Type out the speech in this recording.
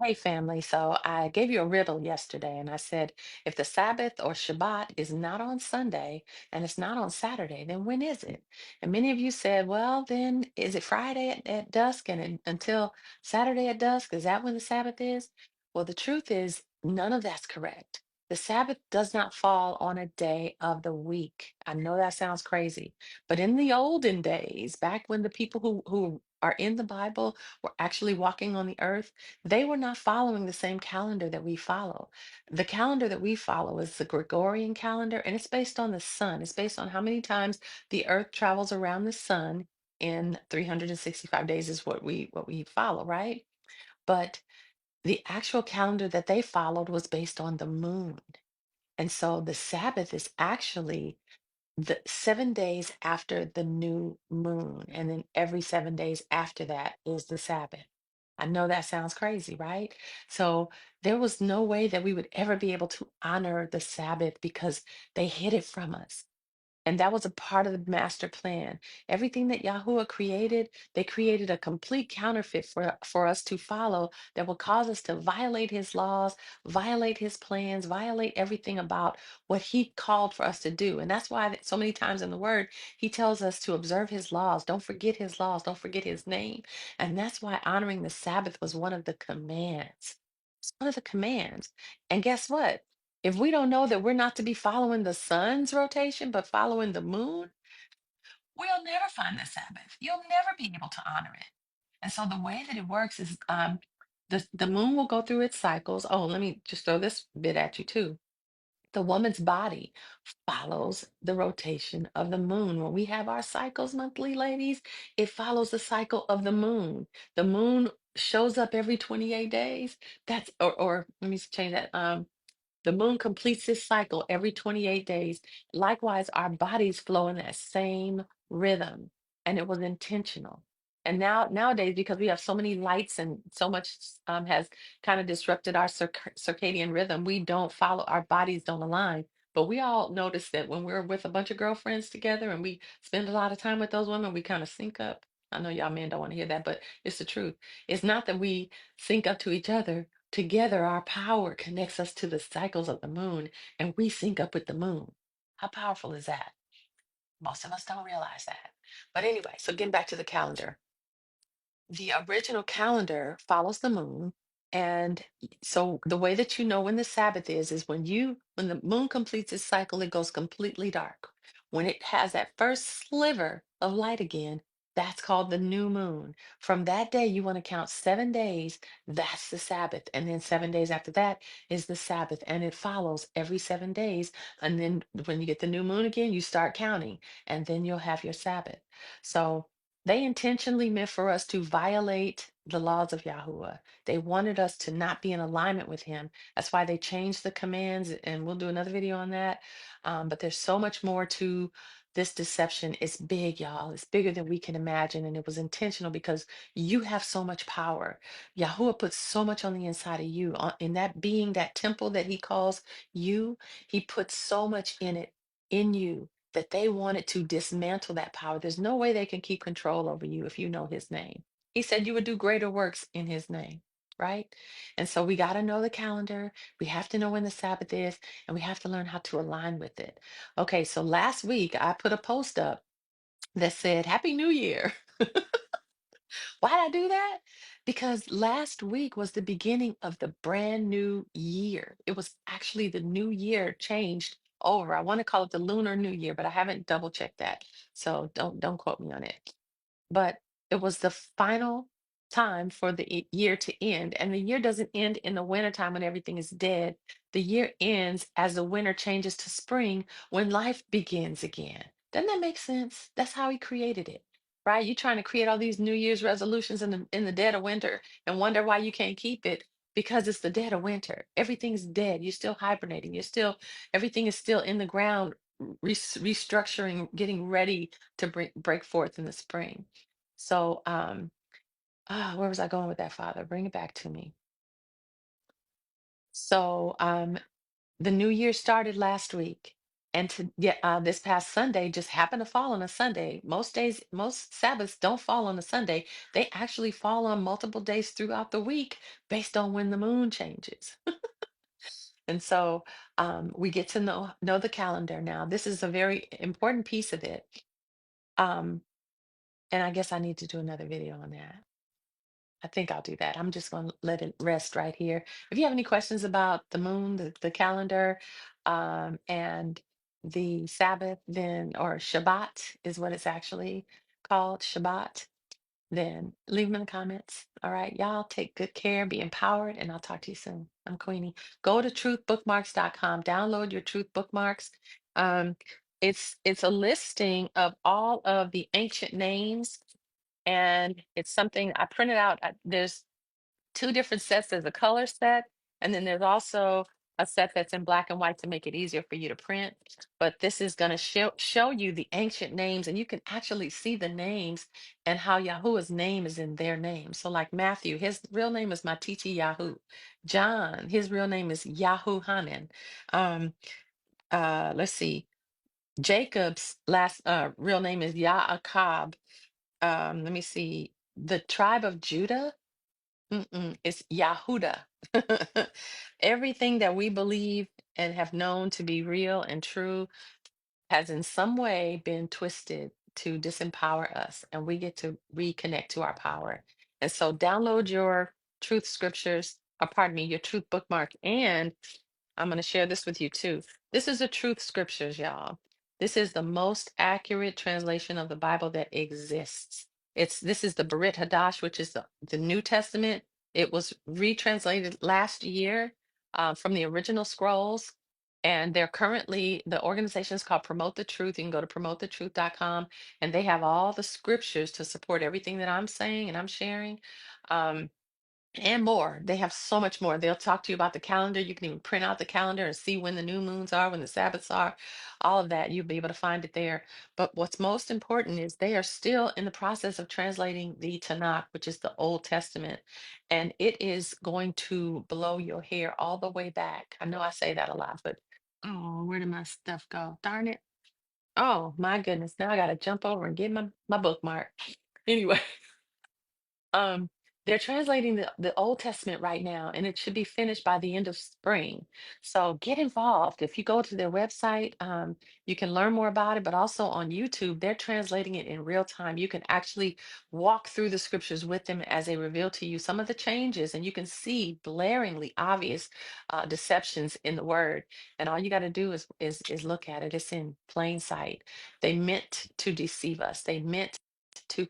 Hey, family. So I gave you a riddle yesterday, and I said, if the Sabbath or Shabbat is not on Sunday and it's not on Saturday, then when is it? And many of you said, well, then is it Friday at dusk and until Saturday at dusk? Is that when the Sabbath is? Well, the truth is, none of that's correct. The Sabbath does not fall on a day of the week. I know that sounds crazy, but in the olden days, back when the people who are in the Bible were actually walking on the earth, they were not following the same calendar that we follow. The calendar that we follow is the Gregorian calendar, and it's based on the sun. It's based on how many times the earth travels around the sun in 365 days is what we follow, right? But the actual calendar that they followed was based on the moon. And so the Sabbath is actually the 7 days after the new moon, and then every 7 days after that is the Sabbath. I know that sounds crazy, right? So there was no way that we would ever be able to honor the Sabbath because they hid it from us. And that was a part of the master plan. Everything that Yahuwah created, they created a complete counterfeit for us to follow that will cause us to violate his laws, violate his plans, violate everything about what he called for us to do. And that's why so many times in the word, he tells us to observe his laws. Don't forget his laws. Don't forget his name. And that's why honoring the Sabbath was one of the commands. It's one of the commands. And guess what? If we don't know that we're not to be following the sun's rotation, but following the moon, we'll never find the Sabbath. You'll never be able to honor it. And so the way that it works is the moon will go through its cycles. Oh, let me just throw this bit at you too. The woman's body follows the rotation of the moon. When we have our cycles monthly, ladies, it follows the cycle of the moon. The moon shows up every 28 days. Or let me change that. The moon completes its cycle every 28 days. Likewise, our bodies flow in that same rhythm, and it was intentional. And nowadays, because we have so many lights and so much has kind of disrupted our circadian rhythm, we don't follow, our bodies don't align. But we all notice that when we're with a bunch of girlfriends together and we spend a lot of time with those women, we kind of sync up. I know y'all men don't want to hear that, but it's the truth. It's not that we sync up to each other. Together, our power connects us to the cycles of the moon, and we sync up with the moon. How powerful is that? Most of us don't realize that. But anyway, so getting back to the calendar, the original calendar follows the moon. And so the way that you know when the Sabbath is when the moon completes its cycle, it goes completely dark. When it has that first sliver of light again, that's called the new moon. From that day, you want to count 7 days. That's the Sabbath. And then 7 days after that is the Sabbath. And it follows every 7 days. And then when you get the new moon again, you start counting, and then you'll have your Sabbath. So they intentionally meant for us to violate the laws of Yahuwah. They wanted us to not be in alignment with him. That's why they changed the commands, and we'll do another video on that. But there's so much more to this deception. It's big, y'all. It's bigger than we can imagine. And it was intentional because you have so much power. Yahuwah puts so much on the inside of you. In that being, that temple that he calls you, he puts so much in it, in you, that they wanted to dismantle that power. There's no way they can keep control over you if you know his name. He said you would do greater works in his name, right? And so we got to know the calendar. We have to know when the Sabbath is, and we have to learn how to align with it. Okay, so last week I put a post up that said, Happy New Year. Why did I do that? Because last week was the beginning of the brand new year. It was actually the new year changed over. I want to call it the lunar new year, but I haven't double checked that. So don't quote me on it. But it was the final time for the year to end. And the year doesn't end in the wintertime when everything is dead. The year ends as the winter changes to spring when life begins again. Doesn't that make sense? That's how he created it. Right? You're trying to create all these New Year's resolutions in the dead of winter and wonder why you can't keep it because it's the dead of winter. Everything's dead. You're still hibernating. Everything is still in the ground, restructuring, getting ready to break forth in the spring. So, where was I going with that, Father? Bring it back to me. So, the new year started last week. And to yeah, this past Sunday just happened to fall on a Sunday. Most days, most Sabbaths don't fall on a Sunday. They actually fall on multiple days throughout the week based on when the moon changes. And so we get to know the calendar now. This is a very important piece of it. Um, and I guess I need to do another video on that. I think I'll do that. I'm just going to let it rest right here. If you have any questions about the moon, the calendar, and the Sabbath, then, or Shabbat is what it's actually called, Shabbat, then leave them in the comments. All right. Y'all take good care, be empowered, and I'll talk to you soon. I'm Queenie. Go to truthbookmarks.com, download your truth bookmarks. Um, it's a listing of all of the ancient names, and it's something I printed out. There's two different sets. There's a color set, and then there's also a set that's in black and white to make it easier for you to print. But this is going to show you the ancient names, and you can actually see the names and how Yahuwah's name is in their name. So, like Matthew, his real name is Matiti Yahu. John, his real name is Yahu Hanan. Um, let's see. Jacob's last real name is Yaakov. Let me see. The tribe of Judah. It's Yahuda. Everything that we believe and have known to be real and true has in some way been twisted to disempower us, and we get to reconnect to our power. And so download your truth scriptures, or pardon me, your truth bookmark, and I'm going to share this with you too. This is the truth scriptures, y'all. This is the most accurate translation of the Bible that exists. This is the Berit Hadash, which is the New Testament. It was retranslated last year from the original scrolls. And they're currently, the organization is called Promote the Truth. You can go to promotethetruth.com, and they have all the scriptures to support everything that I'm saying and I'm sharing. Um, and more. They have so much more. They'll talk to you about the calendar. You can even print out the calendar and see when the new moons are, when the Sabbaths are, all of that. You'll be able to find it there. But what's most important is they are still in the process of translating the Tanakh, which is the Old Testament. And it is going to blow your hair all the way back. I know I say that a lot, but oh, where did my stuff go? Darn it. Oh my goodness. Now I gotta jump over and get my bookmark. Anyway. Um, they're translating the Old Testament right now, and it should be finished by the end of spring. So get involved. If you go to their website, you can learn more about it, but also on YouTube, they're translating it in real time. You can actually walk through the scriptures with them as they reveal to you some of the changes, and you can see blaringly obvious deceptions in the word. And all you got to do is look at it. It's in plain sight. They meant to deceive us. They meant to